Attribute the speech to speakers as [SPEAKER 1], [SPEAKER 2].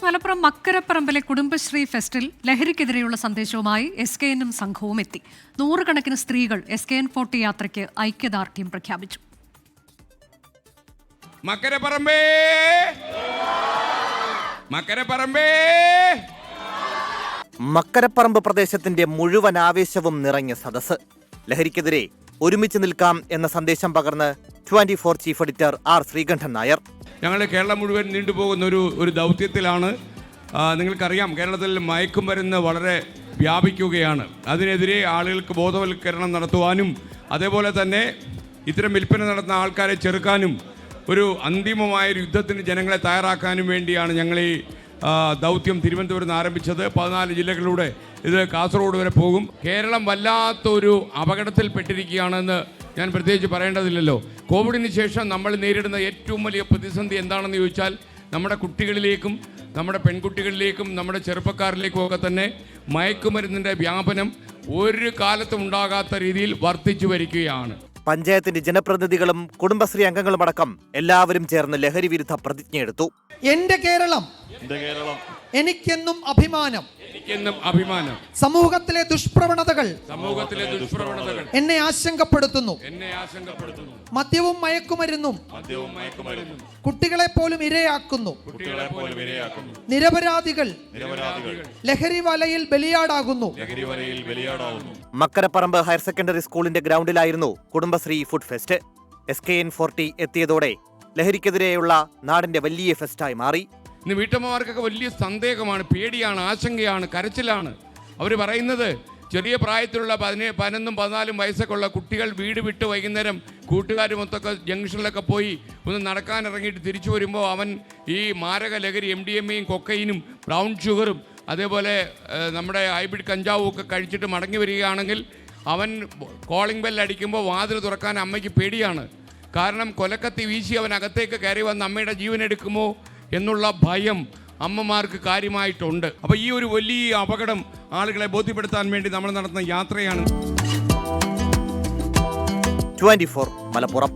[SPEAKER 1] മലപ്പുറം മക്കരപ്പറമ്പിലെ കുടുംബശ്രീ ഫെസ്റ്റിൽ ലഹരിക്കെതിരെയുള്ള സന്ദേശവുമായി SKN സംഘവും എത്തി. നൂറുകണക്കിന് സ്ത്രീകൾ SKN40 യാത്രയ്ക്ക് ഐക്യദാർഢ്യം പ്രഖ്യാപിച്ചു.
[SPEAKER 2] മക്കരപ്പറമ്പേ മക്കരപ്പറമ്പേ
[SPEAKER 3] മക്കരപ്പറമ്പ് പ്രദേശത്തിന്റെ മുഴുവൻ ആവേശവും നിറഞ്ഞ സദസ്സ്. ലഹരിക്കെതിരെ ഒരുമിച്ച് നിൽക്കാം എന്ന സന്ദേശം പകർന്ന് 24 chief editor R. Sreekandan Nair.
[SPEAKER 2] ഞങ്ങൾ കേരളം മുഴുവൻ നീണ്ടുപോകുന്ന ഒരു ദൗത്യത്തിലാണ്. നിങ്ങൾക്കറിയാം, കേരളത്തിൽ മയക്കുമരുന്ന് വളരെ വ്യാപിക്കുകയാണ്. അതിനെതിരെ ആളുകൾക്ക് ബോധവൽക്കരണം നടത്തുവാനും അതേപോലെ തന്നെ ഇത്തരം വിൽപ്പന നടത്തുന്ന ആൾക്കാരെ ചെറുക്കാനും ഒരു അന്തിമമായൊരു യുദ്ധത്തിന് ജനങ്ങളെ തയ്യാറാക്കാനും വേണ്ടിയാണ് ഞങ്ങൾ ഈ ദൗത്യം തിരുവനന്തപുരത്ത് നിന്ന് ആരംഭിച്ചത്. 14 ജില്ലകളിലൂടെ ഇത് കാസർഗോഡ് വരെ പോകും. കേരളം വല്ലാത്തൊരു അപകടത്തിൽപ്പെട്ടിരിക്കുകയാണെന്ന് ഞാൻ പ്രത്യേകിച്ച് പറയേണ്ടതില്ലല്ലോ. കോവിഡിന് ശേഷം നമ്മൾ നേരിടുന്ന ഏറ്റവും വലിയ പ്രതിസന്ധി എന്താണെന്ന് ചോദിച്ചാൽ നമ്മുടെ കുട്ടികളിലേക്കും നമ്മുടെ പെൺകുട്ടികളിലേക്കും നമ്മുടെ ചെറുപ്പക്കാരിലേക്കും ഒക്കെ തന്നെ മയക്കുമരുന്നിൻ്റെ വ്യാപനം ഒരു കാലത്തും ഉണ്ടാകാത്ത രീതിയിൽ വർദ്ധിച്ചു വരികയാണ്.
[SPEAKER 3] പഞ്ചായത്തിന്റെ ജനപ്രതിനിധികളും കുടുംബശ്രീ അംഗങ്ങളുമടക്കം എല്ലാവരും ചേർന്ന് ലഹരി വിരുദ്ധ പ്രതിജ്ഞയെടുത്തു.
[SPEAKER 4] എന്റെ കേരളം എനിക്കെന്നും അഭിമാനം. സമൂഹത്തിലെ ദുഷ്പ്രവണതകൾ എന്നെ ആശങ്കപ്പെടുത്തുന്നു. മദ്യവും മയക്കുമരുന്നും കുട്ടികളെ പോലും ഇരയാക്കുന്നു. നിരപരാധികൾ ലഹരി വലയിൽ ബലിയാടാകുന്നു.
[SPEAKER 3] മക്കരപ്പറമ്പ് ഹയർ സെക്കൻഡറി സ്കൂളിന്റെ ഗ്രൗണ്ടിലായിരുന്നു കുടുംബശ്രീ ഫുഡ് ഫെസ്റ്റ്. SKN40 എത്തിയതോടെ ലഹരിക്കെതിരെയുള്ള നാടിന്റെ വലിയ ഫെസ്റ്റായി മാറി.
[SPEAKER 2] ഇന്ന് വീട്ടമ്മമാർക്കൊക്കെ വലിയ സന്ദേഹമാണ്, പേടിയാണ്, ആശങ്കയാണ്, കരച്ചിലാണ്. അവർ പറയുന്നത് ചെറിയ പ്രായത്തിലുള്ള 11, 14 വയസ്സൊക്കെ ഉള്ള കുട്ടികൾ വീട് വിട്ട് വൈകുന്നേരം കൂട്ടുകാരുമൊത്തൊക്കെ ജംഗ്ഷനിലൊക്കെ പോയി ഒന്ന് നടക്കാനിറങ്ങിയിട്ട് തിരിച്ചു വരുമ്പോൾ അവൻ ഈ മാരക ലഹരി MDMAയും കൊക്കൈനും ബ്രൗൺ ഷുഗറും അതേപോലെ നമ്മുടെ ഹൈബ്രിഡ് കഞ്ചാവും ഒക്കെ കഴിച്ചിട്ട് മടങ്ങി വരികയാണെങ്കിൽ അവൻ കോളിംഗ് ബെൽ അടിക്കുമ്പോൾ വാതിൽ തുറക്കാൻ അമ്മയ്ക്ക് പേടിയാണ്. കാരണം കൊലക്കത്തി വീശി അവൻ അകത്തേക്ക് കയറി വന്ന് അമ്മയുടെ ജീവൻ എടുക്കുമോ എന്നുള്ള ഭയം അമ്മമാർക്ക് കാര്യമായിട്ടുണ്ട്. അപ്പോൾ ഈ ഒരു വലിയ അപകടം ആളുകളെ ബോധ്യപ്പെടുത്താൻ വേണ്ടി നമ്മൾ നടത്തുന്ന യാത്രയാണ്.
[SPEAKER 3] 24 മലപ്പുറം.